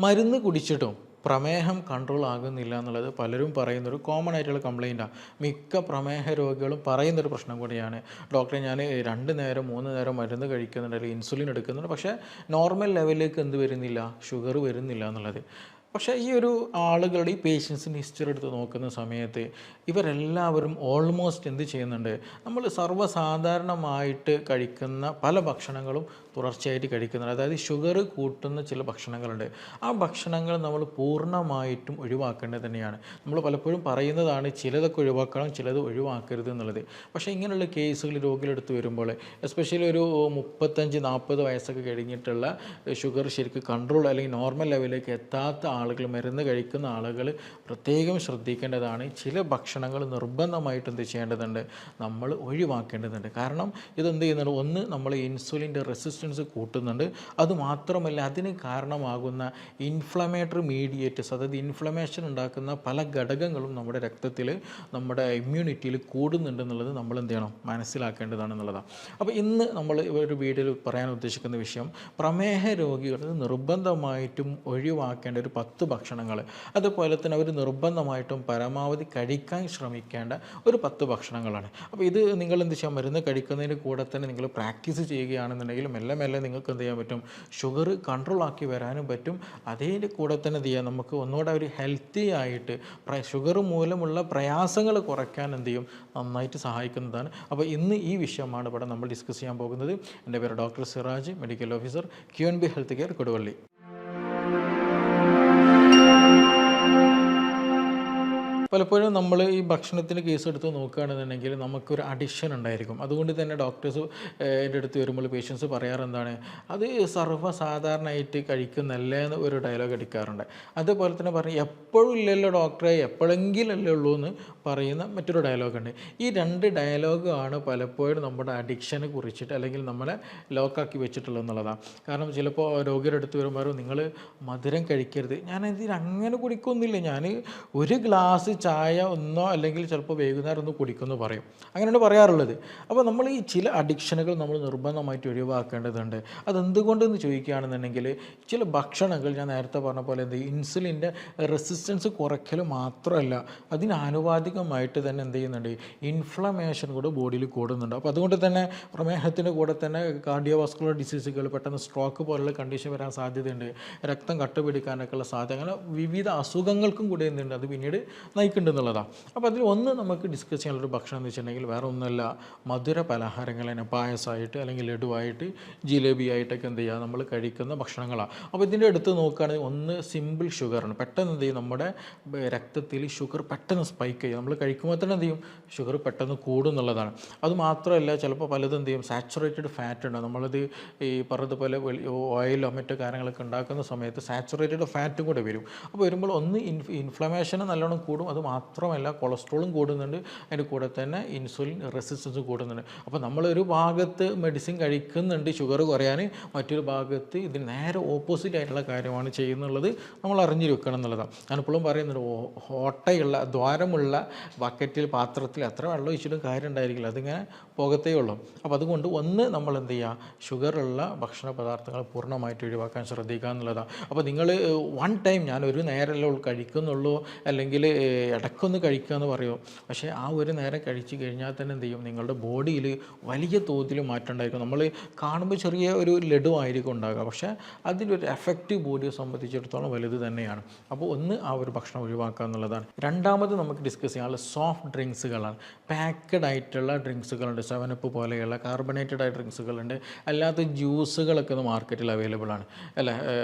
മരുന്ന് കുടിച്ചിട്ടും പ്രമേഹം കൺട്രോൾ ആകുന്നില്ല എന്നുള്ളത് പലരും പറയുന്നൊരു കോമൺ ആയിട്ടുള്ള കംപ്ലയിൻറ്റാണ്. മിക്ക പ്രമേഹ രോഗികളും പറയുന്നൊരു പ്രശ്നം കൂടിയാണ്. ഡോക്ടറെ ഞാൻ 2 നേരം 3 നേരം മരുന്ന് കഴിക്കുന്നുണ്ട്, അല്ലെങ്കിൽ ഇൻസുലിൻ എടുക്കുന്നുണ്ട്, പക്ഷേ നോർമൽ ലെവലിലേക്ക് എന്ത് വരുന്നില്ല, ഷുഗർ വരുന്നില്ല എന്നുള്ളത്. പക്ഷേ ഈ ഒരു ആളുകളുടെ ഈ പേഷ്യൻസിൻ്റെ ഹിസ്റ്ററി എടുത്ത് നോക്കുന്ന സമയത്ത് ഇവരെല്ലാവരും ഓൾമോസ്റ്റ് എന്ത് ചെയ്യുന്നുണ്ട്, നമ്മൾ സർവ്വസാധാരണമായിട്ട് കഴിക്കുന്ന പല ഭക്ഷണങ്ങളും തുടർച്ചയായിട്ട് കഴിക്കുന്നുണ്ട്. അതായത് ഷുഗർ കൂട്ടുന്ന ചില ഭക്ഷണങ്ങളുണ്ട്. ആ ഭക്ഷണങ്ങൾ നമ്മൾ പൂർണ്ണമായിട്ടും ഒഴിവാക്കേണ്ടത് തന്നെയാണ്. നമ്മൾ പലപ്പോഴും പറയുന്നതാണ് ചിലതൊക്കെ ഒഴിവാക്കണം, ചിലത് ഒഴിവാക്കരുത് എന്നുള്ളത്. പക്ഷേ ഇങ്ങനെയുള്ള കേസുകൾ രോഗികളെടുത്ത് വരുമ്പോൾ, എസ്പെഷ്യലി ഒരു 35-40 വയസ്സൊക്കെ കഴിഞ്ഞിട്ടുള്ള ഷുഗർ ശരിക്കും കൺട്രോൾ അല്ലെങ്കിൽ നോർമൽ ലെവലിലേക്ക് എത്താത്ത ആളുകൾ, മരുന്ന് കഴിക്കുന്ന ആളുകൾ പ്രത്യേകം ശ്രദ്ധിക്കേണ്ടതാണ്. ചില ഭക്ഷണങ്ങൾ നിർബന്ധമായിട്ട് എന്ത് ചെയ്യേണ്ടതുണ്ട്, നമ്മൾ ഒഴിവാക്കേണ്ടതുണ്ട്. കാരണം ഇതെന്ത് ചെയ്യുന്നുണ്ട്, ഒന്ന് നമ്മൾ ഇൻസുലിൻ്റെ റെസിസ്റ്റൻസ് കൂട്ടുന്നുണ്ട്. അതുമാത്രമല്ല അതിന് കാരണമാകുന്ന ഇൻഫ്ലമേറ്ററി മീഡിയേറ്റേഴ്സ്, അതായത് ഇൻഫ്ലമേഷൻ ഉണ്ടാക്കുന്ന പല ഘടകങ്ങളും നമ്മുടെ രക്തത്തിൽ, നമ്മുടെ ഇമ്മ്യൂണിറ്റിയിൽ കൂടുന്നുണ്ടെന്നുള്ളത് നമ്മൾ എന്ത് ചെയ്യണം, മനസ്സിലാക്കേണ്ടതാണെന്നുള്ളതാണ്. അപ്പോൾ ഇന്ന് നമ്മൾ ഒരു വീഡിയോയിൽ പറയാൻ ഉദ്ദേശിക്കുന്ന വിഷയം, പ്രമേഹ രോഗികൾ നിർബന്ധമായിട്ടും ഒഴിവാക്കേണ്ട ഒരു 10 ഭക്ഷണങ്ങൾ, അതുപോലെ തന്നെ അവർ നിർബന്ധമായിട്ടും പരമാവധി കഴിക്കാൻ ശ്രമിക്കേണ്ട ഒരു 10 ഭക്ഷണങ്ങളാണ്. അപ്പോൾ ഇത് നിങ്ങൾ എന്ത് ചെയ്യാം, മരുന്ന് കഴിക്കുന്നതിന് കൂടെ തന്നെ നിങ്ങൾ പ്രാക്ടീസ് ചെയ്യുകയാണെന്നുണ്ടെങ്കിൽ മെല്ലെ മെല്ലെ നിങ്ങൾക്ക് എന്ത് ചെയ്യാൻ പറ്റും, ഷുഗർ കൺട്രോൾ ആക്കി വരാനും പറ്റും. അതിൻ്റെ കൂടെ തന്നെ എന്ത് ചെയ്യാം, നമുക്ക് ഒന്നുകൂടെ ഒരു ഹെൽത്തി ആയിട്ട് ഷുഗർ മൂലമുള്ള പ്രയാസങ്ങൾ കുറയ്ക്കാൻ എന്ത് ചെയ്യും, നന്നായിട്ട് സഹായിക്കുന്നതാണ്. അപ്പോൾ ഇന്ന് ഈ വിഷയമാണ് ഇവിടെ നമ്മൾ ഡിസ്കസ് ചെയ്യാൻ പോകുന്നത്. എൻ്റെ പേര് doctor Siraj, medical officer, QNB health care, Koduvally. പലപ്പോഴും നമ്മൾ ഈ ഭക്ഷണത്തിൻ്റെ കേസ് എടുത്ത് നോക്കുകയാണെന്നുണ്ടെങ്കിൽ നമുക്കൊരു അഡിക്ഷൻ ഉണ്ടായിരിക്കും. അതുകൊണ്ട് തന്നെ ഡോക്ടേഴ്സ് എൻ്റെ അടുത്ത് വരുമ്പോൾ പേഷ്യൻസ് പറയാറെന്താണ്, അത് സർവ്വസാധാരണമായിട്ട് കഴിക്കുന്നല്ലേ എന്ന് ഒരു ഡയലോഗ് അടിക്കാറുണ്ട്. അതുപോലെ തന്നെ പറയും, എപ്പോഴും ഇല്ലല്ലോ ഡോക്ടറെ, എപ്പോഴെങ്കിലല്ലേ ഉള്ളൂ എന്ന് പറയുന്ന മറ്റൊരു ഡയലോഗുണ്ട്. ഈ 2 ഡയലോഗാണ് പലപ്പോഴും നമ്മുടെ അഡിക്ഷനെ കുറിച്ചിട്ട് അല്ലെങ്കിൽ നമ്മളെ ലോക്കാക്കി വെച്ചിട്ടുള്ളത് എന്നുള്ളതാണ്. കാരണം ചിലപ്പോൾ രോഗിയുടെ അടുത്ത് വരുമ്പോൾ നിങ്ങൾ മധുരം കഴിക്കരുത്, ഞാൻ ഇതിന് അങ്ങനെ കുടിക്കൊന്നുമില്ല, ഞാൻ ഒരു ഗ്ലാസ് ചായ ഒന്നോ അല്ലെങ്കിൽ ചിലപ്പോൾ വൈകുന്നേരം ഒന്ന് കുടിക്കുമെന്ന് പറയും. അങ്ങനെയാണ് പറയാറുള്ളത്. അപ്പോൾ നമ്മൾ ഈ ചില അഡിക്ഷനുകൾ നമ്മൾ നിർബന്ധമായിട്ട് ഒഴിവാക്കേണ്ടതുണ്ട്. അതെന്തുകൊണ്ടെന്ന് ചോദിക്കുകയാണെന്നുണ്ടെങ്കിൽ, ചില ഭക്ഷണങ്ങൾ ഞാൻ നേരത്തെ പറഞ്ഞ പോലെ എന്ത് ഇൻസുലിൻ്റെ റെസിസ്റ്റൻസ് കുറയ്ക്കൽ മാത്രമല്ല, അതിന് ആനുപാതികമായിട്ട് തന്നെ എന്ത് ചെയ്യുന്നുണ്ട്, ഇൻഫ്ലമേഷൻ കൂടെ ബോഡിയിൽ കൂടുന്നുണ്ട്. അപ്പോൾ അതുകൊണ്ട് തന്നെ പ്രമേഹത്തിൻ്റെ കൂടെ തന്നെ കാർഡിയോവാസ്കുലർ ഡിസീസുകൾ, പെട്ടെന്ന് സ്ട്രോക്ക് പോലുള്ള കണ്ടീഷൻ വരാൻ സാധ്യതയുണ്ട്, രക്തം കട്ടപിടിക്കാനൊക്കെയുള്ള സാധ്യത, അങ്ങനെ വിവിധ അസുഖങ്ങൾക്കും കൂടെ എന്തുണ്ട്, അത് പിന്നീട് നയിക്കുന്നുണ്ടെന്നുള്ളതാണ്. അപ്പോൾ അതിൽ ഒന്ന് നമുക്ക് ഡിസ്കസ് ചെയ്യാനുള്ളൊരു ഭക്ഷണം എന്ന് വെച്ചിട്ടുണ്ടെങ്കിൽ വേറെ ഒന്നുമല്ല, മധുര പലഹാരങ്ങൾ തന്നെ പായസമായിട്ട് അല്ലെങ്കിൽ ലഡുവായിട്ട് ജിലേബി ആയിട്ടൊക്കെ എന്ത് ചെയ്യുക, നമ്മൾ കഴിക്കുന്ന ഭക്ഷണങ്ങളാണ്. അപ്പോൾ ഇതിൻ്റെ അടുത്ത് നോക്കുകയാണെങ്കിൽ ഒന്ന് സിമ്പിൾ ഷുഗറാണ്. പെട്ടെന്ന് എന്ത് ചെയ്യും, നമ്മുടെ രക്തത്തിൽ ഷുഗർ പെട്ടെന്ന് സ്പൈക്ക് ചെയ്യും. നമ്മൾ കഴിക്കുമ്പോൾ തന്നെ എന്ത് ചെയ്യും, ഷുഗർ പെട്ടെന്ന് കൂടും എന്നുള്ളതാണ്. അതുമാത്രമല്ല ചിലപ്പോൾ പലതും എന്ത് ചെയ്യും, സാച്ചുറേറ്റഡ് ഫാറ്റ് ഉണ്ട്. നമ്മളത് ഈ പറഞ്ഞതുപോലെ ഓയിലോ മറ്റു കാര്യങ്ങളൊക്കെ ഉണ്ടാക്കുന്ന സമയത്ത് സാച്ചുറേറ്റഡ് ഫാറ്റും കൂടെ വരും. അപ്പോൾ വരുമ്പോൾ ഒന്ന് ഇൻഫ്ലമേഷന് നല്ലോണം കൂടും, അത് മാത്രമല്ല കൊളസ്ട്രോളും കൂടുന്നുണ്ട്, അതിൻ്റെ കൂടെ തന്നെ ഇൻസുലിൻ റെസിസ്റ്റൻസ് കൂടുന്നുണ്ട്. അപ്പോൾ നമ്മളൊരു ഭാഗത്ത് മെഡിസിൻ കഴിക്കുന്നുണ്ട് ഷുഗർ കുറയാൻ, മറ്റൊരു ഭാഗത്ത് ഇതിന് നേരെ ഓപ്പോസിറ്റ് ആയിട്ടുള്ള കാര്യമാണ് ചെയ്യുന്നുള്ളത് നമ്മൾ അറിഞ്ഞിരിക്കണം എന്നുള്ളതാണ്. ഞാനിപ്പോഴും പറയുന്നുണ്ട്, ഓട്ടയുള്ള ദ്വാരമുള്ള ബക്കറ്റിൽ പാത്രത്തിൽ എത്ര വെള്ളം ഒഴിച്ചിട്ടും കാര്യം ഉണ്ടായിരിക്കില്ല, അതിങ്ങനെ പോകത്തേ ഉള്ളൂ. അപ്പോൾ അതുകൊണ്ട് ഒന്ന് നമ്മൾ എന്ത് ചെയ്യുക, ഷുഗറുള്ള ഭക്ഷണ പദാർത്ഥങ്ങൾ പൂർണ്ണമായിട്ട് ഒഴിവാക്കാൻ ശ്രദ്ധിക്കുക എന്നുള്ളതാണ്. അപ്പോൾ നിങ്ങൾ വൺ ടൈം ഞാൻ ഒരു നേരമല്ലേ കഴിക്കുന്നുള്ളൂ, അല്ലെങ്കിൽ ഇടയ്ക്കൊന്ന് കഴിക്കുക എന്ന് പറയും, പക്ഷേ ആ ഒരു നേരം കഴിച്ച് കഴിഞ്ഞാൽ തന്നെ എന്ത് ചെയ്യും, നിങ്ങളുടെ ബോഡിയിൽ വലിയ തോതിൽ മാറ്റം ഉണ്ടായിരിക്കും. നമ്മൾ കാണുമ്പോൾ ചെറിയ ഒരു ലഡുവായിരിക്കും ഉണ്ടാകുക, പക്ഷേ അതിലൊരു എഫക്റ്റ് ബോഡിയെ സംബന്ധിച്ചിടത്തോളം വലുത് തന്നെയാണ്. അപ്പോൾ ഒന്ന് ആ ഒരു ഭക്ഷണം ഒഴിവാക്കുക എന്നുള്ളതാണ്. രണ്ടാമത് നമുക്ക് ഡിസ്കസ് ചെയ്യാനുള്ള സോഫ്റ്റ് ഡ്രിങ്ക്സുകളാണ്. പാക്കഡ് ആയിട്ടുള്ള ഡ്രിങ്ക്സുകളുണ്ട്, 7up പോലെയുള്ള കാർബണേറ്റഡ് ആയ ഡ്രിങ്ക്സുകളുണ്ട്, അല്ലാത്ത ജ്യൂസുകളൊക്കെ മാർക്കറ്റിൽ അവൈലബിൾ ആണ് അല്ലേ,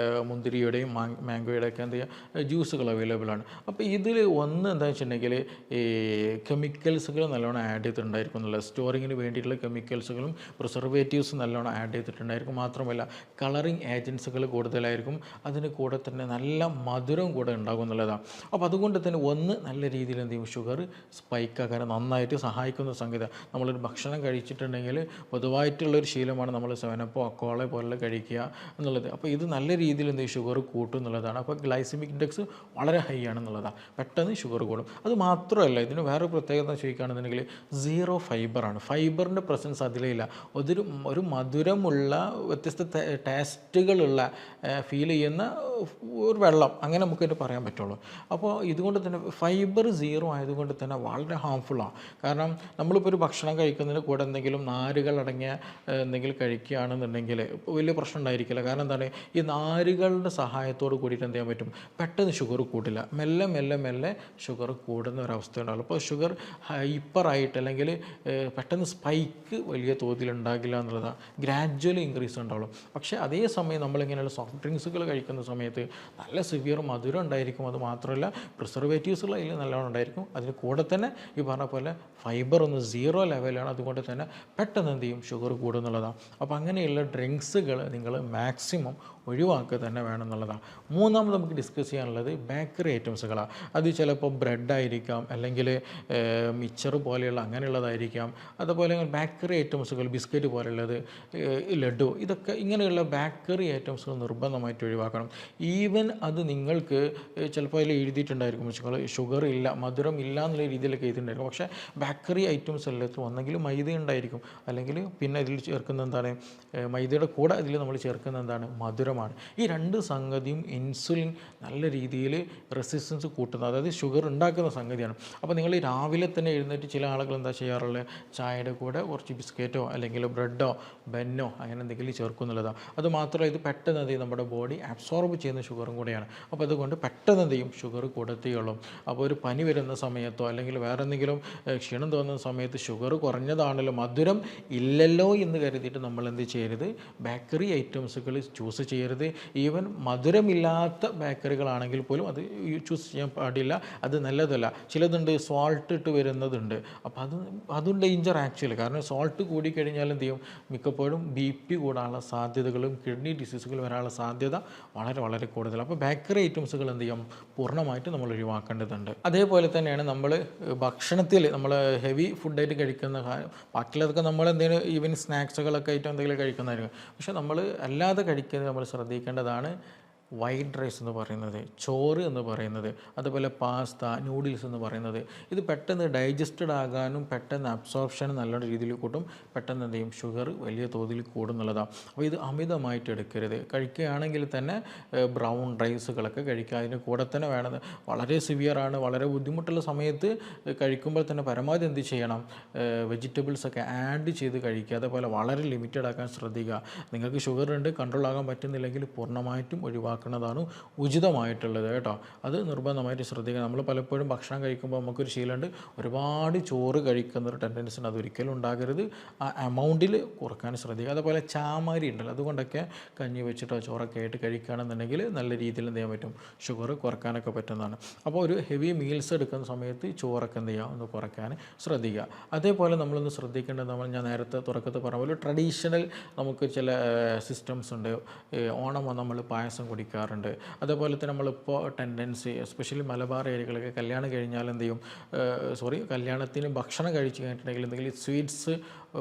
മുന്തിരിയുടെയും മാംഗോയുടെയൊക്കെ എന്ത് ചെയ്യുക, ജ്യൂസുകൾ അവൈലബിൾ ആണ്. അപ്പോൾ ഇതിൽ ഒന്ന് എന്താ വെച്ചിട്ടുണ്ടെങ്കിൽ ഈ കെമിക്കൽസുകൾ നല്ലോണം ആഡ് ചെയ്തിട്ടുണ്ടായിരിക്കും എന്നുള്ളത്. സ്റ്റോറിങ്ങിന് വേണ്ടിയിട്ടുള്ള കെമിക്കൽസുകളും പ്രിസർവേറ്റീവ്സും നല്ലോണം ആഡ് ചെയ്തിട്ടുണ്ടായിരിക്കും. മാത്രമല്ല കളറിങ് ഏജൻസുകൾ കൂടുതലായിരിക്കും, അതിന് കൂടെ തന്നെ നല്ല മധുരം കൂടെ ഉണ്ടാകും എന്നുള്ളതാണ്. അപ്പോൾ അതുകൊണ്ട് തന്നെ ഒന്ന് നല്ല രീതിയിൽ എന്ത് ചെയ്യും, ഷുഗർ സ്പൈക്കാക്കാൻ നന്നായിട്ട് സഹായിക്കുന്ന സംഗതി. നമ്മളൊരു ഭക്ഷണം കഴിച്ചിട്ടുണ്ടെങ്കിൽ പൊതുവായിട്ടുള്ളൊരു ശീലമാണ് നമ്മൾ 7up അക്കോള പോലെ കഴിക്കുക എന്നുള്ളത്. അപ്പോൾ ഇത് നല്ല രീതിയിൽ എന്ത് ചെയ്യും, ഷുഗർ കൂട്ടും എന്നുള്ളതാണ്. അപ്പോൾ ഗ്ലൈസമിക് ഇൻഡെക്സ് വളരെ ഹൈ ആണെന്നുള്ളതാണ്, പെട്ടെന്ന് ഷുഗർ ഷുഗർ കൂടും. അത് മാത്രമല്ല, ഇതിന് വേറെ പ്രത്യേകത ചോദിക്കുകയാണെന്നുണ്ടെങ്കിൽ സീറോ ഫൈബറാണ്. ഫൈബറിൻ്റെ പ്രസൻസ് അതിലില്ല. ഒരു മധുരമുള്ള വ്യത്യസ്ത ടേസ്റ്റുകളുള്ള ഫീൽ ചെയ്യുന്ന ഒരു വെള്ളം, അങ്ങനെ നമുക്കതിന് പറയാൻ പറ്റുള്ളൂ. അപ്പോൾ ഇതുകൊണ്ട് തന്നെ ഫൈബർ സീറോ ആയതുകൊണ്ട് തന്നെ വളരെ ഹാംഫുള്ളാണ്. കാരണം നമ്മളിപ്പോൾ ഒരു ഭക്ഷണം കഴിക്കുന്നതിന് കൂടെ എന്തെങ്കിലും നാരുകളടങ്ങിയ എന്തെങ്കിലും കഴിക്കുകയാണെന്നുണ്ടെങ്കിൽ വലിയ പ്രശ്നം ഉണ്ടായിരിക്കില്ല. കാരണം എന്താണ്, ഈ നാരുകളുടെ സഹായത്തോട് കൂടിയിട്ട് എന്ത് ചെയ്യാൻ പറ്റും, പെട്ടെന്ന് ഷുഗർ കൂട്ടില്ല. മെല്ലെ മെല്ലെ മെല്ലെ ഷുഗർ കൂടുന്ന ഒരവസ്ഥ ഉണ്ടാവുള്ളൂ. അപ്പോൾ ഷുഗർ ഹൈപ്പറായിട്ട് അല്ലെങ്കിൽ പെട്ടെന്ന് സ്പൈക്ക് വലിയ തോതിൽ ഉണ്ടാകില്ല എന്നുള്ളതാണ്. ഗ്രാജ്വലി ഇൻക്രീസ് ഉണ്ടാവുള്ളൂ. പക്ഷേ അതേസമയം നമ്മളിങ്ങനെയുള്ള സോഫ്റ്റ് ഡ്രിങ്ക്സുകൾ കഴിക്കുന്ന സമയത്ത് നല്ല സിവിയർ മധുരം ഉണ്ടായിരിക്കും. അത് മാത്രമല്ല പ്രിസർവേറ്റീവ്സുകൾ അതിൽ നല്ലോണം ഉണ്ടായിരിക്കും. അതിന് കൂടെ തന്നെ ഈ പറഞ്ഞ പോലെ ഫൈബർ ഒന്ന് സീറോ ലെവലാണ്. അതുകൊണ്ട് തന്നെ പെട്ടെന്ന് എന്ത് ചെയ്യും, ഷുഗർ കൂടുന്നുള്ളതാണ്. അപ്പോൾ അങ്ങനെയുള്ള ഡ്രിങ്ക്സുകൾ നിങ്ങൾ മാക്സിമം ഒഴിവാക്കുക തന്നെ വേണം എന്നുള്ളതാണ്. മൂന്നാമത് നമുക്ക് ഡിസ്കസ് ചെയ്യാനുള്ളത് ബേക്കറി ഐറ്റംസുകളാണ്. അത് ചിലപ്പോൾ ബ്രെഡായിരിക്കാം, അല്ലെങ്കിൽ മിച്ചർ പോലെയുള്ള അങ്ങനെയുള്ളതായിരിക്കാം. അതുപോലെ ബേക്കറി ഐറ്റംസുകൾ, ബിസ്ക്കറ്റ് പോലെയുള്ളത്, ലഡു, ഇതൊക്കെ ഇങ്ങനെയുള്ള ബേക്കറി ഐറ്റംസുകൾ നിർബന്ധമായിട്ട് ഒഴിവാക്കണം. ഈവൻ അത് നിങ്ങൾക്ക് ചിലപ്പോൾ അതിൽ എഴുതിയിട്ടുണ്ടായിരിക്കും ഷുഗർ ഇല്ല, മധുരം ഇല്ല എന്നുള്ള രീതിയിലൊക്കെ എഴുതിയിട്ടുണ്ടായിരിക്കും. പക്ഷേ ബേക്കറി ഐറ്റംസ് എല്ലാത്തും ഒന്നെങ്കിൽ മൈദ ഉണ്ടായിരിക്കും, അല്ലെങ്കിൽ പിന്നെ ഇതിൽ ചേർക്കുന്ന എന്താണ്, മൈദയുടെ കൂടെ ഇതിൽ നമ്മൾ ചേർക്കുന്ന എന്താണ്, മധുരമാണ്. ഈ രണ്ട് സംഗതിയും ഇൻസുലിൻ നല്ല രീതിയിൽ റെസിസ്റ്റൻസ് കൂട്ടുന്നത്, അതായത് ഷുഗർ ഉണ്ടാക്കുന്ന സംഗതിയാണ്. അപ്പോൾ നിങ്ങൾ രാവിലെ തന്നെ എഴുന്നേറ്റ് ചില ആളുകൾ എന്താ ചെയ്യാറുള്ളത്, ചായയുടെ കൂടെ കുറച്ച് ബിസ്ക്കറ്റോ അല്ലെങ്കിൽ ബ്രെഡോ ബന്നോ അങ്ങനെ എന്തെങ്കിലും ചേർക്കുന്നുള്ളതാണ്. അത് മാത്രമല്ല ഇത് പെട്ടെന്ന് എന്ത് ചെയ്യും, നമ്മുടെ ബോഡി അബ്സോർബ് ചെയ്യുന്ന ഷുഗറും കൂടെയാണ്. അപ്പോൾ അതുകൊണ്ട് പെട്ടെന്ന് എന്ത് ചെയ്യും, ഷുഗർ കൂടത്തേയുള്ളൂ. അപ്പോൾ ഒരു പനി വരുന്ന സമയത്തോ അല്ലെങ്കിൽ വേറെ എന്തെങ്കിലും ക്ഷീണം തോന്നുന്ന സമയത്ത് ഷുഗർ കുറഞ്ഞതാണല്ലോ, മധുരം ഇല്ലല്ലോ എന്ന് കരുതിയിട്ട് നമ്മൾ എന്ത് ചെയ്യരുത്, ബേക്കറി ഐറ്റംസുകൾ ചൂസ് ചെയ്യരുത്. ഈവൻ മധുരമില്ലാത്ത ബേക്കറികളാണെങ്കിൽ പോലും അത് ചൂസ് ചെയ്യാൻ പാടില്ല. അത് നല്ലതല്ല. ചിലതുണ്ട് സോൾട്ട് ഇട്ട് വരുന്നതുണ്ട്. അപ്പോൾ അതും ഡേഞ്ചർ ആക്ച്വലി. കാരണം സോൾട്ട് കൂടിക്കഴിഞ്ഞാൽ എന്ത് ചെയ്യും, മിക്കപ്പോഴും BP കൂടാനുള്ള സാധ്യതകളും കിഡ്നി ഡിസീസുകൾ വരാനുള്ള സാധ്യത വളരെ വളരെ കൂടുതലാണ്. അപ്പോൾ ബേക്കറി ഐറ്റംസുകൾ എന്ത് ചെയ്യും, പൂർണ്ണമായിട്ട് നമ്മൾ ഒഴിവാക്കേണ്ടതുണ്ട്. അതേപോലെ തന്നെയാണ് നമ്മൾ ഭക്ഷണത്തിൽ നമ്മൾ ഹെവി ഫുഡായിട്ട് കഴിക്കുന്ന ബാക്കിയുള്ളതൊക്കെ നമ്മൾ എന്തെങ്കിലും ഈവൻ സ്നാക്സുകളൊക്കെ ആയിട്ട് എന്തെങ്കിലും കഴിക്കുന്നതായിരിക്കും. പക്ഷേ നമ്മൾ അല്ലാതെ കഴിക്കുന്നത് നമ്മൾ ശ്രദ്ധിക്കേണ്ടതാണ്. വൈറ്റ് റൈസ് എന്ന് പറയുന്നത്, ചോറ് എന്ന് പറയുന്നത്, അതുപോലെ പാസ്ത, നൂഡിൽസ് എന്ന് പറയുന്നത്, ഇത് പെട്ടെന്ന് ഡൈജസ്റ്റഡ് ആകാനും പെട്ടെന്ന് അബ്സോർപ്ഷനും നല്ല രീതിയിൽ കൂട്ടും. പെട്ടെന്ന് എന്ത് ചെയ്യും, ഷുഗർ വലിയ തോതിൽ കൂടുന്നുള്ളതാണ്. അപ്പോൾ ഇത് അമിതമായിട്ട് എടുക്കരുത്. കഴിക്കുകയാണെങ്കിൽ തന്നെ ബ്രൗൺ റൈസുകളൊക്കെ കഴിക്കുക. അതിന് കൂടെ തന്നെ വേണം, വളരെ സിവിയറാണ്, വളരെ ബുദ്ധിമുട്ടുള്ള സമയത്ത് കഴിക്കുമ്പോൾ തന്നെ പരമാവധി എന്ത് ചെയ്യണം, വെജിറ്റബിൾസൊക്കെ ആഡ് ചെയ്ത് കഴിക്കുക. അതേപോലെ വളരെ ലിമിറ്റഡ് ആക്കാൻ ശ്രദ്ധിക്കുക. നിങ്ങൾക്ക് ഷുഗർ ഉണ്ട്, കൺട്രോൾ ആകാൻ പറ്റുന്നില്ലെങ്കിൽ പൂർണ്ണമായിട്ടും ഒഴിവാക്കുക ാണ് ഉചിതമായിട്ടുള്ളത് കേട്ടോ. അത് നിർബന്ധമായിട്ട് ശ്രദ്ധിക്കുക. നമ്മൾ പലപ്പോഴും ഭക്ഷണം കഴിക്കുമ്പോൾ നമുക്കൊരു ശീലമുണ്ട്, ഒരുപാട് ചോറ് കഴിക്കുന്ന ഒരു ടെൻഡൻസി ഉണ്ട്. അതൊരിക്കലും ഉണ്ടാകരുത്. ആ എമൗണ്ടിൽ കുറക്കാൻ ശ്രദ്ധിക്കുക. അതുപോലെ ചാമാരി ഉണ്ടല്ലോ, അതുകൊണ്ടൊക്കെ കഞ്ഞി വെച്ചിട്ടോ ചോറൊക്കെ ആയിട്ട് കഴിക്കുകയാണെന്നുണ്ടെങ്കിൽ നല്ല രീതിയിൽ എന്ത് ചെയ്യാൻ പറ്റും, ഷുഗർ കുറക്കാനൊക്കെ പറ്റുന്നതാണ്. അപ്പോൾ ഒരു ഹെവി മീൽസ് എടുക്കുന്ന സമയത്ത് ചോറൊക്കെ എന്ത് ചെയ്യുക, ഒന്ന് കുറയ്ക്കാൻ ശ്രദ്ധിക്കുക. അതേപോലെ നമ്മളൊന്ന് ശ്രദ്ധിക്കേണ്ടത്, ഞാൻ നേരത്തെ തുടക്കത്തിൽ പറഞ്ഞ പോലെ ട്രഡീഷണൽ നമുക്ക് ചില സിസ്റ്റംസ് ഉണ്ട്. ഓണം നമ്മൾ പായസം കുടിക്കാറുണ്ട്. അതേപോലെ തന്നെ നമ്മളിപ്പോൾ ടെൻഡൻസി എസ്പെഷ്യലി മലബാർ ഏരിയകളൊക്കെ കല്യാണം കഴിഞ്ഞാൽ എന്ത് ചെയ്യും, കല്യാണത്തിന് ഭക്ഷണം കഴിച്ച് കഴിഞ്ഞിട്ടുണ്ടെങ്കിൽ എന്തെങ്കിലും സ്വീറ്റ്സ്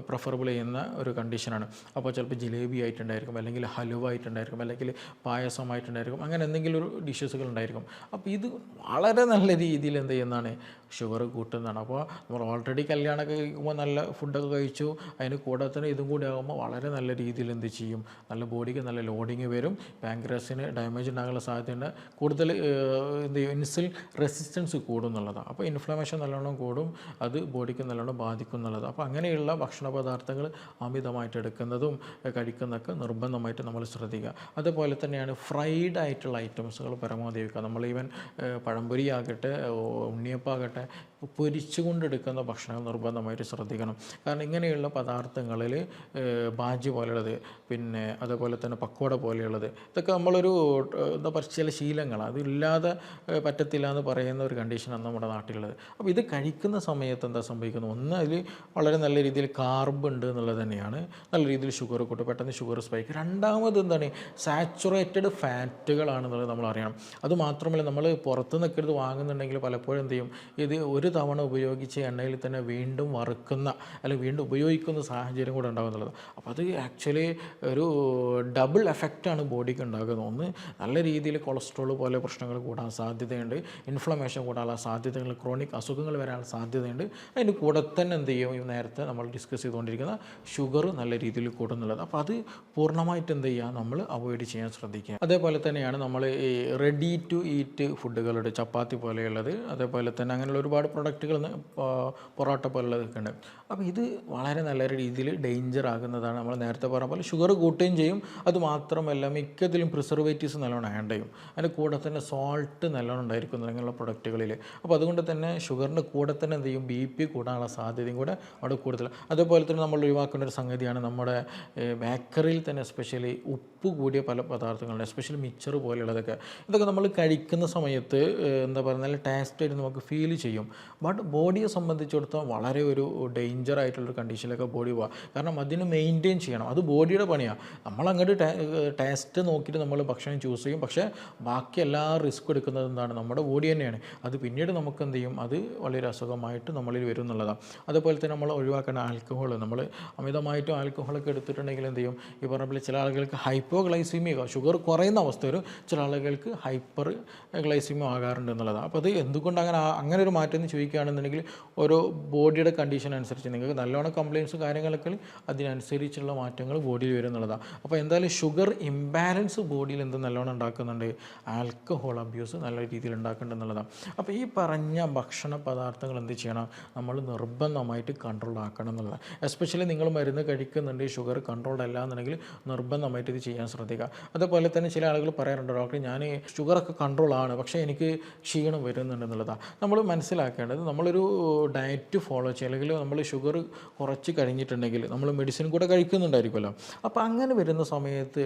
പ്രിഫറബിൾ ചെയ്യുന്ന ഒരു കണ്ടീഷനാണ്. അപ്പോൾ ചിലപ്പോൾ ജിലേബി ആയിട്ടുണ്ടായിരിക്കും, അല്ലെങ്കിൽ ഹലുവ ആയിട്ടുണ്ടായിരിക്കും, അല്ലെങ്കിൽ പായസമായിട്ടുണ്ടായിരിക്കും, അങ്ങനെ എന്തെങ്കിലും ഒരു ഡിഷസുകൾ ഉണ്ടായിരിക്കും. അപ്പോൾ ഇത് വളരെ നല്ല രീതിയിൽ എന്ത് ചെയ്യുന്നതാണ്, ഷുഗർ കൂട്ടുന്നതാണ്. അപ്പോൾ നമ്മൾ ഓൾറെഡി കല്യാണമൊക്കെ കഴിക്കുമ്പോൾ നല്ല ഫുഡൊക്കെ കഴിച്ചു, അതിന് കൂടെ തന്നെ ഇതും കൂടി ആകുമ്പോൾ വളരെ നല്ല രീതിയിൽ എന്ത് ചെയ്യും, നല്ല ബോഡിക്ക് നല്ല ലോഡിങ് വരും. പാങ്ക്രിയാസിന് ഡാമേജ് ഉണ്ടാകാനുള്ള സാധ്യതയുണ്ട്. കൂടുതൽ എന്ത് ചെയ്യും, ഇൻസുലിൻ റെസിസ്റ്റൻസ് കൂടും എന്നുള്ളതാണ്. അപ്പോൾ ഇൻഫ്ലമേഷൻ നല്ലോണം കൂടും, അത് ബോഡിക്ക് നല്ലോണം ബാധിക്കും എന്നുള്ളത്. അപ്പോൾ അങ്ങനെയുള്ള ഭക്ഷണ പദാർത്ഥങ്ങൾ അമിതമായിട്ട് എടുക്കുന്നതും കഴിക്കുന്നതൊക്കെ നിർബന്ധമായിട്ട് നമ്മൾ ശ്രദ്ധിക്കുക. അതുപോലെ തന്നെയാണ് ഫ്രൈഡ് ആയിട്ടുള്ള ഐറ്റംസുകൾ പരമാവധി വയ്ക്കുക. നമ്മൾ ഈവൻ പഴംപൊരി ആകട്ടെ, ഉണ്ണിയപ്പാകട്ടെ, പൊരിച്ചുകൊണ്ടെടുക്കുന്ന ഭക്ഷണങ്ങൾ നിർബന്ധമായിട്ട് ശ്രദ്ധിക്കണം. കാരണം ഇങ്ങനെയുള്ള പദാർത്ഥങ്ങളിൽ ബാജി പോലെയുള്ളത്, പിന്നെ അതുപോലെ തന്നെ പക്കോട പോലെയുള്ളത്, ഇതൊക്കെ നമ്മളൊരു എന്താ പറയുക, ചില ശീലങ്ങളാണ്. അതില്ലാതെ പറ്റത്തില്ല എന്ന് പറയുന്ന ഒരു കണ്ടീഷനാണ് നമ്മുടെ നാട്ടിലുള്ളത്. അപ്പോൾ ഇത് കഴിക്കുന്ന സമയത്ത് എന്താ സംഭവിക്കുന്നത്, ഒന്ന് അതിൽ വളരെ നല്ല രീതിയിൽ കാർബ് ഉണ്ട് എന്നുള്ളത് തന്നെയാണ്, നല്ല രീതിയിൽ ഷുഗർ കൂട്ടും, പെട്ടെന്ന് ഷുഗർ സ്പൈക്ക്. രണ്ടാമത് എന്താണ്, സാച്ചുറേറ്റഡ് ഫാറ്റുകളാണെന്നുള്ളത് നമ്മൾ അറിയണം. അതുമാത്രമല്ല, നമ്മൾ പുറത്ത് നിൽക്കരുത് വാങ്ങുന്നുണ്ടെങ്കിൽ പലപ്പോഴും എന്ത് ചെയ്യും, ഇത് ഒരു തവണ ഉപയോഗിച്ച എണ്ണയിൽ തന്നെ വീണ്ടും വറുക്കുന്ന അല്ലെങ്കിൽ വീണ്ടും ഉപയോഗിക്കുന്ന സാഹചര്യം കൂടെ ഉണ്ടാകുന്നുള്ളത്. അപ്പോൾ അത് ആക്ച്വലി ഒരു ഡബിൾ എഫക്റ്റാണ് ബോഡിക്ക് ഉണ്ടാകുന്നത്. ഒന്ന്, നല്ല രീതിയിൽ കൊളസ്ട്രോൾ പോലെ പ്രശ്നങ്ങൾ കൂടാൻ സാധ്യതയുണ്ട്, ഇൻഫ്ലമേഷൻ കൂടാനുള്ള സാധ്യതകൾ, ക്രോണിക് അസുഖങ്ങൾ വരാനുള്ള സാധ്യതയുണ്ട്. അതിൻ്റെ കൂടെ തന്നെ എന്ത് ചെയ്യും, ഈ നേരത്തെ നമ്മൾ ഡിസ്കസ് ചെയ്തുകൊണ്ടിരിക്കുന്ന ഷുഗർ നല്ല രീതിയിൽ കൂടുന്നുള്ളത്. അപ്പോൾ അത് പൂർണ്ണമായിട്ട് എന്ത് ചെയ്യുക, നമ്മൾ അവോയ്ഡ് ചെയ്യാൻ ശ്രദ്ധിക്കുക. അതേപോലെ തന്നെയാണ് നമ്മൾ ഈ റെഡി ടു ഈറ്റ് ഫുഡുകളുടെ ചപ്പാത്തി പോലെയുള്ളത്, അതേപോലെ തന്നെ അങ്ങനെയുള്ള ഒരുപാട് പ്രൊഡക്റ്റുകൾ, പൊറോട്ട പോലുള്ളതൊക്കെ ഉണ്ട്. അപ്പോൾ ഇത് വളരെ നല്ല രീതിയിൽ ഡേഞ്ചർ ആകുന്നതാണ്. നമ്മൾ നേരത്തെ പറഞ്ഞ പോലെ ഷുഗർ കൂട്ടുകയും ചെയ്യും. അതുമാത്രമല്ല മിക്കതിലും പ്രിസർവേറ്റീവ്സ് നല്ലോണം ആഡ് ചെയ്യും. അതിൻ്റെ കൂടെ തന്നെ സോൾട്ട് നല്ലോണം ഉണ്ടായിരിക്കും അങ്ങനെയുള്ള പ്രൊഡക്റ്റുകളിൽ. അപ്പോൾ അതുകൊണ്ട് തന്നെ ഷുഗറിൻ്റെ കൂടെ തന്നെ എന്ത് ചെയ്യും, BP കൂടാനുള്ള സാധ്യതയും കൂടെ അവിടെ കൂടുതൽ. അതേപോലെ തന്നെ നമ്മൾ ഒഴിവാക്കേണ്ട ഒരു സംഗതിയാണ് നമ്മുടെ ബേക്കറിയിൽ തന്നെ എസ്പെഷ്യലി ഉപ്പ് കൂടിയ പല പദാർത്ഥങ്ങളുണ്ട്, എസ്പെഷ്യലി മിച്ചർ പോലെയുള്ളതൊക്കെ. ഇതൊക്കെ നമ്മൾ കഴിക്കുന്ന സമയത്ത് എന്താ പറയുക, നല്ല ടേസ്റ്റായിട്ട് നമുക്ക് ഫീൽ ചെയ്യും. ബട്ട് ബോഡിയെ സംബന്ധിച്ചിടത്തോളം വളരെ ഒരു ഡേഞ്ചർ ആയിട്ടുള്ളൊരു കണ്ടീഷനിലൊക്കെ ബോഡി പോകാം. കാരണം അതിന് മെയിൻറ്റെയിൻ ചെയ്യണം, അത് ബോഡിയുടെ പണിയാണ്. നമ്മളങ്ങോട്ട് ടേസ്റ്റ് നോക്കിയിട്ട് നമ്മൾ ഭക്ഷണം ചൂസ് ചെയ്യും, പക്ഷേ ബാക്കി എല്ലാ റിസ്ക് എടുക്കുന്നത് എന്താണ്, നമ്മുടെ ബോഡി തന്നെയാണ്. അത് പിന്നീട് നമുക്ക് എന്ത് ചെയ്യും, അത് വളരെ അസുഖമായിട്ട് നമ്മളിൽ വരും എന്നുള്ളതാണ്. അതുപോലെ തന്നെ നമ്മൾ ഒഴിവാക്കേണ്ട ആൽക്കഹോൾ. നമ്മൾ അമിതമായിട്ടും ആൽക്കഹോളൊക്കെ എടുത്തിട്ടുണ്ടെങ്കിൽ എന്ത് ചെയ്യും, ഈ പറഞ്ഞ പോലെ ചില ആളുകൾക്ക് ഹൈപ്പോഗ്ലൈസീമിയ, ഷുഗർ കുറയുന്ന അവസ്ഥ വരും, ചില ആളുകൾക്ക് ഹൈപ്പർ ഗ്ലൈസീമിയ ആകാറുണ്ട് എന്നുള്ളതാണ്. അപ്പോൾ അത് എന്തുകൊണ്ട് അങ്ങനെ ഒരു മാറ്റം എന്ന് ചോദിക്കുകയാണെന്നുണ്ടെങ്കിൽ ഓരോ ബോഡിയുടെ കണ്ടീഷൻ അനുസരിച്ച് നിങ്ങൾക്ക് നല്ലോണം കംപ്ലയിൻസ് കാര്യങ്ങളൊക്കെ അതിനനുസരിച്ചുള്ള മാറ്റങ്ങൾ ബോഡിയിൽ വരും എന്നുള്ളതാണ്. അപ്പോൾ എന്തായാലും ഷുഗർ ഇംബാലൻസ് ബോഡിയിൽ എന്ത് നല്ലോണം ഉണ്ടാക്കുന്നുണ്ട്, ആൽക്കഹോൾ അബ്യൂസ് നല്ല രീതിയിൽ ഉണ്ടാക്കുന്നുണ്ട് എന്നുള്ളതാണ്. അപ്പോൾ ഈ പറഞ്ഞ ഭക്ഷണ പദാർത്ഥങ്ങൾ എന്ത് ചെയ്യണം, നമ്മൾ നിർബന്ധമായിട്ട് കൺട്രോൾ ആക്കണം എന്നുള്ളതാണ്. എസ്പെഷ്യലി നിങ്ങൾ മരുന്ന് കഴിക്കുന്നുണ്ട്, ഷുഗർ കൺട്രോൾഡ് അല്ല എന്നുണ്ടെങ്കിൽ നിർബന്ധമായിട്ട് ഇത് ചെയ്യാൻ ശ്രദ്ധിക്കുക. അതുപോലെ തന്നെ ചില ആളുകൾ പറയാറുണ്ട്, ഡോക്ടർ ഞാൻ ഷുഗറൊക്കെ കൺട്രോളാണ് പക്ഷേ എനിക്ക് ക്ഷീണം വരുന്നുണ്ട് എന്നുള്ളതാണ്. നമ്മൾ മനസ്സിലാക്കേണ്ടത്, നമ്മളൊരു ഡയറ്റ് ഫോളോ ചെയ്യുക, അല്ലെങ്കിൽ നമ്മൾ ഷുഗർ കുറച്ച് കഴിഞ്ഞിട്ടുണ്ടെങ്കിൽ നമ്മൾ മെഡിസിൻ കൂടെ കഴിക്കുന്നുണ്ടായിരിക്കുമല്ലോ. അപ്പോൾ അങ്ങനെ വരുന്ന സമയത്ത്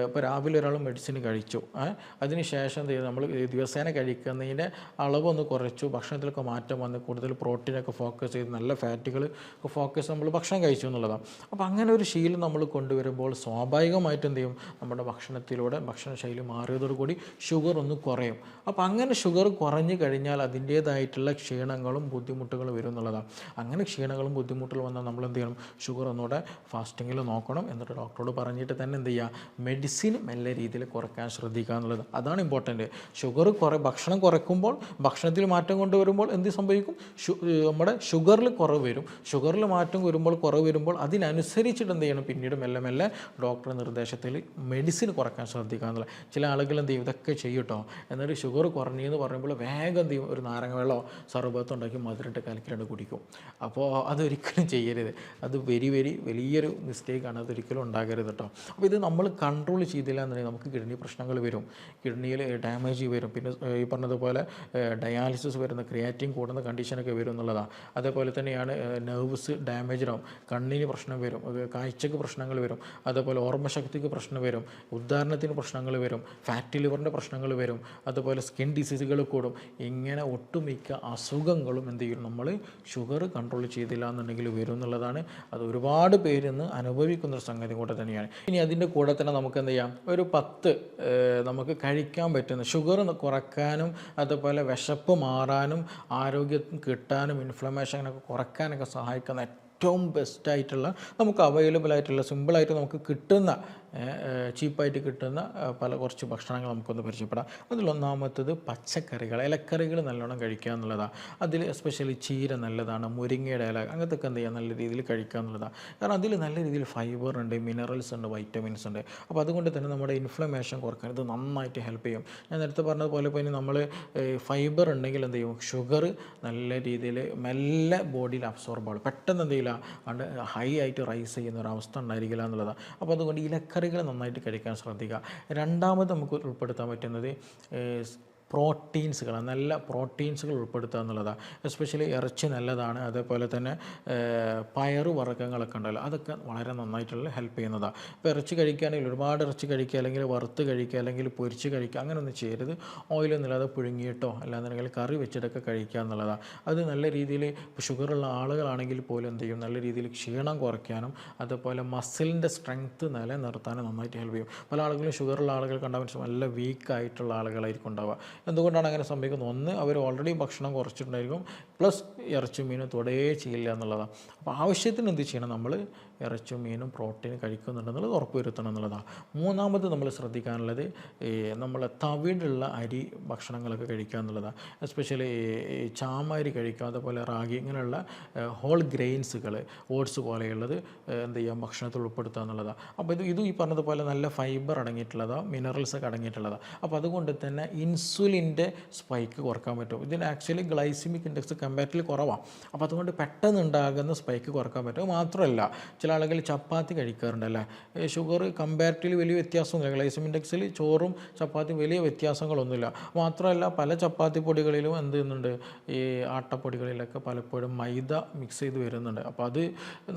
ഇപ്പോൾ രാവിലെ ഒരാൾ മെഡിസിൻ കഴിച്ചു, അതിന് ശേഷം എന്ത് ചെയ്തു, നമ്മൾ ദിവസേന കഴിക്കുന്നതിൻ്റെ അളവൊന്ന് കുറച്ചു, ഭക്ഷണത്തിലൊക്കെ മാറ്റം വന്ന് കൂടുതൽ പ്രോട്ടീനൊക്കെ ഫോക്കസ് ചെയ്ത് നല്ല ഫാറ്റുകൾ ഫോക്കസ് നമ്മൾ ഭക്ഷണം കഴിച്ചു എന്നുള്ളതാണ്. അപ്പോൾ അങ്ങനെ ഒരു ശീലം നമ്മൾ കൊണ്ടുവരുമ്പോൾ സ്വാഭാവികമായിട്ട് എന്ത് ചെയ്യും, നമ്മുടെ ഭക്ഷണത്തിലൂടെ ഭക്ഷണശൈലി മാറിയതോടുകൂടി ഷുഗർ ഒന്ന് കുറയും. അപ്പോൾ അങ്ങനെ ഷുഗർ കുറഞ്ഞു കഴിഞ്ഞാൽ അതിൻ്റേതായിട്ടുള്ള ക്ഷീണങ്ങളും ബുദ്ധിമുട്ടുകളും വരും എന്നുള്ളതാണ്. അങ്ങനെ ക്ഷീണങ്ങളും ബുദ്ധിമുട്ടുകളും വന്നാൽ നമ്മൾ എന്ത് ചെയ്യണം, ഷുഗർ ഒന്നുകൂടെ ഫാസ്റ്റിങ്ങിൽ നോക്കണം. എന്നിട്ട് ഡോക്ടറോട് പറഞ്ഞിട്ട് തന്നെ എന്ത് ചെയ്യുക, മെഡിസിൻ നല്ല രീതിയിൽ കുറയ്ക്കാൻ ശ്രദ്ധിക്കുക എന്നുള്ളത് അതാണ് ഇമ്പോർട്ടൻറ്റ്. ഷുഗർ ഭക്ഷണം കുറയ്ക്കുമ്പോൾ, ഭക്ഷണത്തിൽ മാറ്റം കൊണ്ടുവരുമ്പോൾ എന്ത് സംഭവിക്കും, നമ്മുടെ ഷുഗറിൽ കുറവ് വരും. ഷുഗറിൽ മാറ്റം കുറവ് വരുമ്പോൾ അതിനനുസരിച്ചിട്ട് എന്ത് ചെയ്യണം, പിന്നീട് മെല്ലെ മെല്ലെ ഡോക്ടറുടെ നിർദ്ദേശത്തിൽ മെഡിസിൻ കുറയ്ക്കാൻ ശ്രദ്ധിക്കുക എന്നുള്ളത്. ചില ആളുകൾ എന്ത് ചെയ്യും, ഇതൊക്കെ ചെയ്യട്ടോ, എന്നിട്ട് ഷുഗർ കുറഞ്ഞെന്ന് പറയുമ്പോൾ വേഗം എന്ത് ചെയ്യും, ഒരു നാരങ്ങ വെള്ളമോ സർബത്തോ ഉണ്ടാക്കി മധുരട്ട് കലക്കിയിട്ട് കുടിക്കും. അപ്പോൾ അതൊരിക്കലും ചെയ്യരുത്. അത് വലിയൊരു മിസ്റ്റേക്കാണ്, അതൊരിക്കലും ഉണ്ടാകരുത് കേട്ടോ. അപ്പോൾ ഇത് നമ്മൾ കൺട്രോൾ ചെയ്തില്ല എന്നുണ്ടെങ്കിൽ നമുക്ക് കിഡ്നി പ്രശ്നങ്ങൾ വരും, കിഡ്നിയിൽ ഡാമേജ് വരും, പിന്നെ ഈ പറഞ്ഞതുപോലെ ഡയാലിസിസ് വരുന്ന, ക്രിയാറ്റിൻ കൂടുന്ന കണ്ടീഷനൊക്കെ വരും എന്നുള്ളതാണ്. അതേപോലെ തന്നെയാണ് നെർവ്സ് ഡാമേജ് ആവും, കണ്ണിന് പ്രശ്നം വരും, കാഴ്ചക്ക് പ്രശ്നങ്ങൾ വരും, അതേപോലെ ഓർമ്മശക്തിക്ക് പ്രശ്നം വരും, ഉദാഹരണത്തിന് പ്രശ്നങ്ങൾ വരും, ഫാറ്റി ലിവറിൻ്റെ പ്രശ്നങ്ങൾ വരും, അതുപോലെ സ്കിൻ ഡിസീസുകൾ കൂടും. ഇങ്ങനെ ഒട്ടുമിക്ക അസുഖങ്ങളും എന്ത് ചെയ്യും, നമ്മൾ ഷുഗർ കൺട്രോൾ ചെയ്തില്ല എന്നുണ്ടെങ്കിൽ വരും എന്നുള്ളതാണ്. അത് ഒരുപാട് പേരിന്ന് അനുഭവിക്കുന്നൊരു സംഗതി കൂടെ തന്നെയാണ്. ഇനി അതിൻ്റെ കൂടെ തന്നെ നമുക്ക് എന്ത് ചെയ്യാം, ഒരു 10 നമുക്ക് കഴിക്കാൻ പറ്റുന്ന ഷുഗർ കുറയ്ക്കാനും അതുപോലെ വിശപ്പ് മാറാനും ആരോഗ്യം കിട്ടാനും ഇൻഫ്ലമേഷനൊക്കെ കുറയ്ക്കാനൊക്കെ സഹായിക്കുന്ന ഏറ്റവും ബെസ്റ്റായിട്ടുള്ള, നമുക്ക് അവൈലബിൾ ആയിട്ടുള്ള, സിമ്പിളായിട്ട് നമുക്ക് കിട്ടുന്ന, ചീപ്പായിട്ട് കിട്ടുന്ന കുറച്ച് ഭക്ഷണങ്ങൾ നമുക്കൊന്ന് പരിചയപ്പെടാം. അതിലൊന്നാമത്തത് പച്ചക്കറികൾ, ഇലക്കറികൾ നല്ലോണം കഴിക്കുക എന്നുള്ളതാണ്. അതിൽ എസ്പെഷ്യലി ചീര നല്ലതാണ്, മുരിങ്ങയുടെ ഇല, അങ്ങനത്തെ എന്ത് ചെയ്യുക, നല്ല രീതിയിൽ കഴിക്കുക എന്നുള്ളതാണ്. കാരണം അതിൽ നല്ല രീതിയിൽ ഫൈബർ ഉണ്ട്, മിനറൽസ് ഉണ്ട്, വൈറ്റമിൻസ് ഉണ്ട്. അപ്പോൾ അതുകൊണ്ട് തന്നെ നമ്മുടെ ഇൻഫ്ലമേഷൻ കുറക്കാൻ ഇത് നന്നായിട്ട് ഹെൽപ്പ് ചെയ്യും. ഞാൻ നേരത്തെ പറഞ്ഞതുപോലെ ഇപ്പോൾ ഇനി നമ്മൾ ഫൈബർ ഉണ്ടെങ്കിൽ എന്ത് ചെയ്യും, ഷുഗർ നല്ല രീതിയിൽ മെല്ലെ ബോഡിയിൽ അബ്സോർബ് ആവും, പെട്ടെന്ന് എന്ത് ചെയ്യില്ല, ഹൈ ആയിട്ട് റൈസ് ചെയ്യുന്ന ഒരു അവസ്ഥ ഉണ്ടായിരിക്കില്ല എന്നുള്ളതാണ്. അപ്പോൾ അതുകൊണ്ട് ഇലക്കറികൾ നന്നായിട്ട് കഴിക്കാൻ ശ്രദ്ധിക്കുക. രണ്ടാമത് നമുക്ക് ഉൾപ്പെടുത്താൻ പറ്റുന്നത് പ്രോട്ടീൻസുകൾ, നല്ല പ്രോട്ടീൻസുകൾ ഉൾപ്പെടുത്തുക എന്നുള്ളതാണ്. എസ്പെഷ്യലി ഇറച്ചി നല്ലതാണ്, അതേപോലെ തന്നെ പയറ് വർഗ്ഗങ്ങളൊക്കെ ഉണ്ടല്ലോ, അതൊക്കെ വളരെ നന്നായിട്ടുള്ള ഹെൽപ്പ് ചെയ്യുന്നതാണ്. ഇപ്പോൾ ഇറച്ചി കഴിക്കുകയാണെങ്കിൽ ഒരുപാട് ഇറച്ചി കഴിക്കുക, അല്ലെങ്കിൽ വറുത്ത് കഴിക്കുക, അല്ലെങ്കിൽ പൊരിച്ച് കഴിക്കുക, അങ്ങനെ ഒന്നും ചെയ്യരുത്. ഓയിലൊന്നുമില്ലാതെ പുഴുങ്ങിയിട്ടോ അല്ലാന്നുണ്ടെങ്കിൽ കറി വെച്ചിട്ടൊക്കെ കഴിക്കുക എന്നുള്ളതാണ്. അത് നല്ല രീതിയിൽ ഷുഗറുള്ള ആളുകളാണെങ്കിൽ പോലും എന്ത് ചെയ്യും, നല്ല രീതിയിൽ ക്ഷീണം കുറയ്ക്കാനും അതുപോലെ മസിലിൻ്റെ സ്ട്രെങ്ത്ത് നിലനിർത്താനും നന്നായിട്ട് ഹെൽപ്പ് ചെയ്യും. പല ആളുകളും ഷുഗറുള്ള ആളുകൾ കണ്ടാൽ നല്ല വീക്കായിട്ടുള്ള ആളുകളായിരിക്കും ഉണ്ടാവുക. എന്തുകൊണ്ടാണ് അങ്ങനെ സംഭവിക്കുന്നത്? ഒന്ന്, അവർ ഓൾറെഡി ഭക്ഷണം കുറച്ചിട്ടുണ്ടായിരിക്കും, പ്ലസ് ഇറച്ചും മീനും തൊടേ ചെയ്യില്ല എന്നുള്ളതാണ്. അപ്പോൾ ആവശ്യത്തിന് എന്ത് ചെയ്യണം? നമ്മൾ ഇറച്ചും മീനും പ്രോട്ടീൻ കഴിക്കുന്നുണ്ടെന്നുള്ളത് ഉറപ്പ് വരുത്തണം എന്നുള്ളതാണ്. മൂന്നാമത് നമ്മൾ ശ്രദ്ധിക്കാനുള്ളത് നമ്മൾ തവിടുള്ള അരി ഭക്ഷണങ്ങളൊക്കെ കഴിക്കുക എന്നുള്ളതാണ്. എസ്പെഷ്യലി ചാമ അരി കഴിക്കുക, അതുപോലെ റാഗി, ഇങ്ങനെയുള്ള ഹോൾ ഗ്രെയിൻസുകൾ, ഓട്സ് പോലെയുള്ളത് എന്ത് ചെയ്യാം? ഭക്ഷണത്തിൽ ഉൾപ്പെടുത്തുക എന്നുള്ളതാണ്. അപ്പോൾ ഇത് ഈ പറഞ്ഞതുപോലെ നല്ല ഫൈബർ അടങ്ങിയിട്ടുള്ളതാണ്, മിനറൽസൊക്കെ അടങ്ങിയിട്ടുള്ളതാണ്. അപ്പോൾ അതുകൊണ്ട് തന്നെ ഇൻസുലിൻ്റെ സ്പൈക്ക് കുറക്കാൻ പറ്റും. ഇതിന് ആക്ച്വലി ഗ്ലൈസിമിക് ഇൻഡെക്സ് കമ്പാരിറ്റീവ്ലി കുറവാണ്. അപ്പോൾ അതുകൊണ്ട് പെട്ടെന്ന് ഉണ്ടാകുന്ന സ്പൈക്ക് കുറക്കാൻ പറ്റും. മാത്രമല്ല, ചില ആളുകൾ ചപ്പാത്തി കഴിക്കാറുണ്ടല്ലേ, ഷുഗർ കമ്പാരിറ്റീവ്ലി വലിയ വ്യത്യാസമൊന്നുമില്ല. ഗ്ലൈസിമിക് ഇൻഡെക്സിൽ ചോറും ചപ്പാത്തിയും വലിയ വ്യത്യാസങ്ങളൊന്നുമില്ല. മാത്രമല്ല, പല ചപ്പാത്തി പൊടികളിലും എന്ത് ചെയ്യുന്നുണ്ട്? ഈ ആട്ടപ്പൊടികളിലൊക്കെ പലപ്പോഴും മൈദ മിക്സ് ചെയ്ത് വരുന്നുണ്ട്. അപ്പോൾ അത്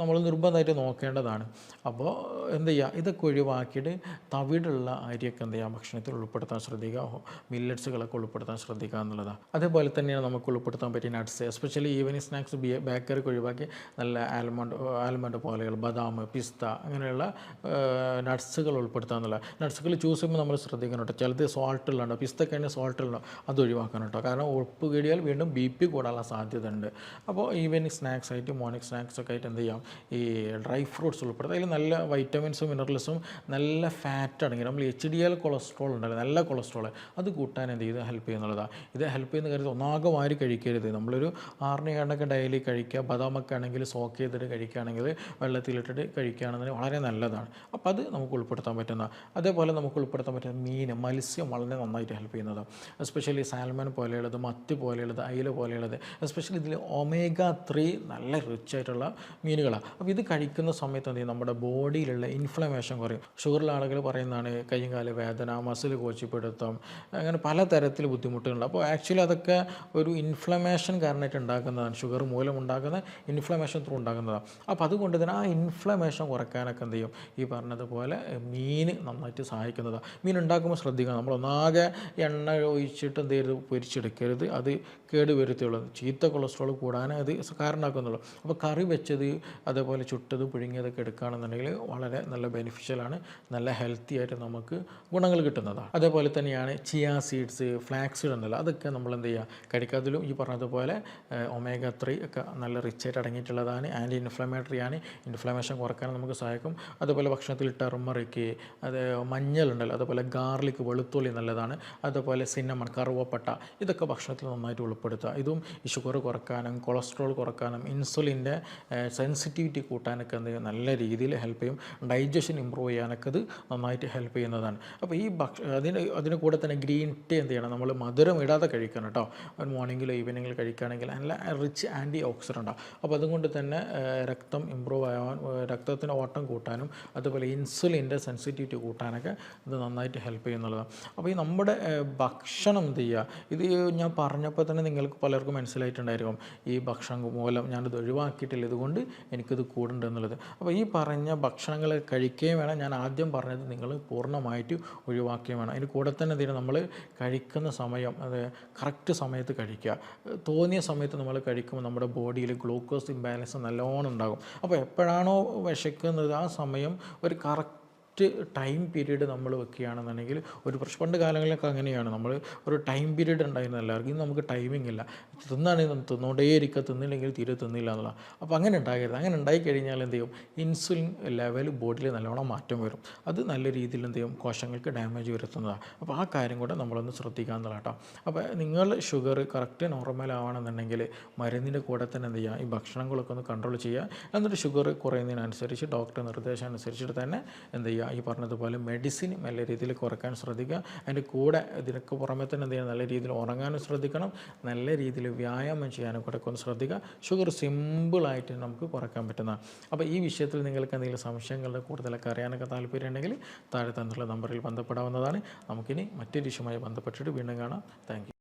നമ്മൾ നിർബന്ധമായിട്ട് നോക്കേണ്ടതാണ്. അപ്പോൾ എന്ത് ചെയ്യുക? ഇതൊക്കെ ഒഴിവാക്കിയിട്ട് തവിടുള്ള അരിയൊക്കെ എന്ത് ചെയ്യുക? ഭക്ഷണത്തിൽ ഉൾപ്പെടുത്താൻ ശ്രദ്ധിക്കുക, മില്ലറ്റ്സുകളൊക്കെ ഉൾപ്പെടുത്താൻ ശ്രദ്ധിക്കുക എന്നുള്ളതാണ്. അതേപോലെ തന്നെയാണ് നമുക്ക് ഉൾപ്പെടുത്താൻ പറ്റിയ നട്ട്സ്, എസ്പെഷ്യലി ഈവനിങ് സ്നാക്സ് ബേക്കറിക്ക് ഒഴിവാക്കി നല്ല ആൽമണ്ട് പോലെയുള്ള ബദാം, പിസ്ത, അങ്ങനെയുള്ള നട്ട്സുകൾ ഉൾപ്പെടുത്തുക എന്നുള്ള. നട്ട്സുകൾ ചൂസ് ചെയ്യുമ്പോൾ നമ്മൾ ശ്രദ്ധിക്കണം കേട്ടോ. ചിലത് സോൾട്ടുള്ളതുണ്ടോ, പിസ്തക്കഴിഞ്ഞാൽ സോൾട്ടുള്ളതോ, അത് ഒഴിവാക്കണം കേട്ടോ. കാരണം ഉപ്പ് കൂടിയാൽ വീണ്ടും BP കൂടാനുള്ള സാധ്യത ഉണ്ട്. അപ്പോൾ ഈവനിങ് സ്നാക്സ് ആയിട്ട്, മോർണിംഗ് സ്നാക്സ് ഒക്കെ ആയിട്ട് എന്ത് ചെയ്യാം? ഈ ഡ്രൈ ഫ്രൂട്ട്സ് ഉൾപ്പെടുത്തുക. അതിൽ നല്ല വൈറ്റമിൻസും മിനറൽസും നല്ല ഫാറ്റ് അടങ്ങി, നമ്മൾ HDL കൊളസ്ട്രോൾ ഉണ്ടല്ലോ, നല്ല കൊളസ്ട്രോൾ, അത് കൂട്ടാൻ എന്ത് ചെയ്ത് ഹെൽപ്പ് ചെയ്യുന്നുള്ളതാണ്. ഇത് ഹെൽപ്പ് ചെയ്യുന്ന കാര്യത്തിൽ ഒന്നാകെ വാരി കഴിക്കരുത്. നമ്മളൊരു 6 ഡെയിലി കഴിക്കുക. ബദാമൊക്കെ ആണെങ്കിൽ സോക്ക് ചെയ്തിട്ട് കഴിക്കുകയാണെങ്കിൽ, വെള്ളത്തിലിട്ടിട്ട് കഴിക്കുകയാണെന്നുണ്ടെങ്കിൽ വളരെ നല്ലതാണ്. അപ്പോൾ അത് നമുക്ക് ഉൾപ്പെടുത്താൻ പറ്റുന്ന. അതേപോലെ നമുക്ക് ഉൾപ്പെടുത്താൻ പറ്റുന്ന മത്സ്യം വളരെ നന്നായിട്ട് ഹെൽപ്പ് ചെയ്യുന്നതാണ്. എസ്പെഷ്യലി സാൽമൺ പോലെയുള്ളത്, മത്തി പോലെയുള്ളത്, അയില പോലെയുള്ളത്, എസ്പെഷ്യലി ഇതിൽ omega-3 നല്ല റിച്ച് ആയിട്ടുള്ള മീനുകളാണ്. അപ്പോൾ ഇത് കഴിക്കുന്ന സമയത്ത് എന്ത് ചെയ്യും? നമ്മുടെ ബോഡിയിലുള്ള ഇൻഫ്ലമേഷൻ കുറയും. ഷുഗറുള്ള ആളുകൾ പറയുന്നതാണ് കയ്യും കാല് വേദന, മസിൽ കോച്ചിപ്പിടുത്തം, അങ്ങനെ പലതരത്തിൽ ബുദ്ധിമുട്ടുകളുണ്ട്. അപ്പോൾ ആക്ച്വലി അതൊക്കെ ഒരു ഇൻഫ്ലമേഷൻ കാരണമായിട്ട് ഉണ്ടാക്കുന്നതാണ്. ഷുഗർ മൂലം ഉണ്ടാകുന്ന ഇൻഫ്ലമേഷൻ ത്രൂ ഉണ്ടാകുന്നതാണ്. അപ്പോൾ അതുകൊണ്ട് തന്നെ ആ ഇൻഫ്ലമേഷൻ കുറയ്ക്കാനൊക്കെ എന്ത് ചെയ്യും? ഈ പറഞ്ഞതുപോലെ മീൻ നന്നായിട്ട് സഹായിക്കുന്നതാണ്. മീൻ ഉണ്ടാക്കുമ്പോൾ ശ്രദ്ധിക്കണം, നമ്മളൊന്നാകെ എണ്ണ ഒഴിച്ചിട്ട് എന്ത് ചെയ്യരുത്? പൊരിച്ചെടുക്കരുത്. അത് കേട് വരുത്തുള്ളൂ, ചീത്ത കൊളസ്ട്രോൾ കൂടാൻ അത് കാരണമാക്കുന്നുള്ളൂ. അപ്പോൾ കറി വെച്ചത്, അതേപോലെ ചുട്ടത്, പുഴുങ്ങിയതൊക്കെ എടുക്കുകയാണെന്നുണ്ടെങ്കിൽ വളരെ നല്ല ബെനിഫിഷ്യലാണ്, നല്ല ഹെൽത്തി ആയിട്ട് നമുക്ക് ഗുണങ്ങൾ കിട്ടുന്നതാണ്. അതേപോലെ തന്നെയാണ് ചിയാ സീഡ്സ്, ഫ്ലാക്സ് സീഡ് ഉണ്ടല്ലോ, അതൊക്കെ നമ്മൾ എന്ത് ചെയ്യുക? കഴിക്കാതിലും ഈ പറഞ്ഞതുപോലെ omega-3 ഒക്കെ നല്ല റിച്ച് ആയിട്ട് അടങ്ങിയിട്ടുള്ളതാണ്. ആൻറ്റി ഇൻഫ്ലമേറ്ററി ആണ്, ഇൻഫ്ലമേഷൻ കുറക്കാൻ നമുക്ക് സഹായിക്കും. അതുപോലെ ഭക്ഷണത്തിൽ ടർമറിക്ക്, അത് മഞ്ഞളുണ്ടല്ലോ, അതുപോലെ ഗാർലിക്, വെളുത്തുള്ളി നല്ലതാണ്. അതുപോലെ സിന്നമൺ, കറുവപ്പട്ട, ഇതൊക്കെ ഭക്ഷണത്തിൽ നന്നായിട്ട് ഉൾപ്പെടുത്തുക. ഇതും ഈ ഷുഗർ കുറക്കാനും കൊളസ്ട്രോൾ കുറക്കാനും ഇൻസുലിൻ്റെ സെൻസിറ്റിവിറ്റി കൂട്ടാനൊക്കെ എന്ത് ചെയ്യും? നല്ല രീതിയിൽ ഹെൽപ്പ് ചെയ്യും. ഡൈജഷൻ ഇമ്പ്രൂവ് ചെയ്യാനൊക്കെ ഇത് നന്നായിട്ട് ഹെൽപ്പ് ചെയ്യുന്നതാണ്. അപ്പോൾ ഈ അതിന് കൂടെ തന്നെ ഗ്രീൻ ടീ എന്ത് ചെയ്യണം? നമ്മൾ മധുരം ഇടാതെ കഴിക്കണം കേട്ടോ. മോർണിംഗിലോ ഈവനിങ്ങിൽ കഴിക്കുകയാണെങ്കിൽ നല്ല റിച്ച് ആൻറ്റി ഓക്സിഡൻ്റാണ്. അപ്പോൾ അതുകൊണ്ട് തന്നെ രക്തം ഇമ്പ്രൂവ് ആവാൻ, രക്തത്തിൻ്റെ ഓട്ടം കൂട്ടാനും, അതുപോലെ ഇൻസുലിൻ്റെ സെൻസിറ്റിവിറ്റി കൂട്ടാനൊക്കെ ഇത് നന്നായിട്ട് ഹെൽപ്പ് ചെയ്യുന്നുള്ളതാണ്. അപ്പോൾ ഈ നമ്മുടെ ഭക്ഷണം എന്ത് ചെയ്യുക? ഇത് ഞാൻ പറഞ്ഞപ്പോൾ തന്നെ നിങ്ങൾക്ക് പലർക്കും മനസ്സിലായിട്ടുണ്ടായിരിക്കും, ഈ ഭക്ഷണം മൂലം ഞാനിത് ഒഴിവാക്കിയിട്ടില്ല, ഇതുകൊണ്ട് എനിക്കിത് കൂടുന്നുണ്ട് എന്നുള്ളത്. അപ്പോൾ ഈ പറഞ്ഞ ഭക്ഷണങ്ങൾ കഴിക്കുകയും വേണം. ഞാൻ ആദ്യം പറഞ്ഞത് നിങ്ങൾ പൂർണ്ണമായിട്ട് ഒഴിവാക്കുകയും വേണം. അതിന് കൂടെ തന്നെ എന്തെങ്കിലും നമ്മൾ കഴിക്കുന്ന സമയം, അത് കറക്റ്റ് സമയത്ത് കഴിക്കുക. തോന്നിയ സമയത്ത് നമ്മൾ കഴിക്കുമ്പോൾ നമ്മുടെ ബോഡിയിൽ ഗ്ലൂക്കോസ് ഇംബാലൻസ് നല്ലോണം ഉണ്ടാകും. അപ്പോൾ എപ്പോഴാണോ വിശക്കുന്നത് ആ സമയം ഒരു കറക്റ്റ് ടൈം പീരീഡ് നമ്മൾ വെക്കുകയാണെന്നുണ്ടെങ്കിൽ ഒരു പണ്ട് കാലങ്ങളിലൊക്കെ അങ്ങനെയാണ്, നമ്മൾ ഒരു ടൈം പീരീഡ് ഉണ്ടായിരുന്നു എല്ലാവർക്കും. ഇന്ന് നമുക്ക് ടൈമിംഗ് ഇല്ല, തിന്നാണെങ്കിൽ തിന്നുകൊണ്ടേയിരിക്കുക, തിന്നില്ലെങ്കിൽ തീരെ തിന്നില്ല എന്നുള്ള. അപ്പോൾ അങ്ങനെ ഉണ്ടാകരുത്. അങ്ങനെ ഉണ്ടായിക്കഴിഞ്ഞാൽ എന്ത് ചെയ്യും? ഇൻസുലിൻ ലെവൽ ബോഡിയിൽ നല്ലോണം മാറ്റം വരും. അത് നല്ല രീതിയിൽ എന്ത് ചെയ്യും? കോശങ്ങൾക്ക് ഡാമേജ് വരുത്തുന്നതാണ്. അപ്പോൾ ആ കാര്യം കൂടെ നമ്മളൊന്ന് ശ്രദ്ധിക്കുക എന്നുള്ള കേട്ടോ. അപ്പോൾ നിങ്ങൾ ഷുഗർ കറക്റ്റ് നോർമൽ ആവണമെന്നുണ്ടെങ്കിൽ മരുന്നിൻ്റെ കൂടെ തന്നെ എന്ത് ചെയ്യുക? ഈ ഭക്ഷണങ്ങളൊക്കെ ഒന്ന് കൺട്രോൾ ചെയ്യുക. എന്നിട്ട് ഷുഗർ കുറയുന്നതിനനുസരിച്ച് ഡോക്ടർ നിർദ്ദേശം അനുസരിച്ചിട്ട് തന്നെ എന്ത് ചെയ്യുക? ഈ പറഞ്ഞതുപോലെ മെഡിസിൻ നല്ല രീതിയിൽ കുറയ്ക്കാൻ ശ്രദ്ധിക്കുക. അതിൻ്റെ കൂടെ ഇതിനൊക്കെ പുറമെ തന്നെ എന്ത് ചെയ്യുക? നല്ല രീതിയിൽ ഉറങ്ങാനും ശ്രദ്ധിക്കണം, നല്ല രീതിയിൽ വ്യായാമം ചെയ്യാനും കൂടെ ഒന്ന് ശ്രദ്ധിക്കുക. ഷുഗർ സിമ്പിളായിട്ട് നമുക്ക് കുറയ്ക്കാൻ പറ്റുന്നതാണ്. അപ്പോൾ ഈ വിഷയത്തിൽ നിങ്ങൾക്ക് എന്തെങ്കിലും സംശയങ്ങളുടെ കൂടുതലൊക്കെ അറിയാനൊക്കെ താല്പര്യം ഉണ്ടെങ്കിൽ താഴെ തന്നിട്ടുള്ള നമ്പറിൽ ബന്ധപ്പെടാവുന്നതാണ്. നമുക്കിനി മറ്റൊരു ഇഷ്യൂമായി ബന്ധപ്പെട്ടിട്ട് വീണ്ടും കാണാം. Thank you.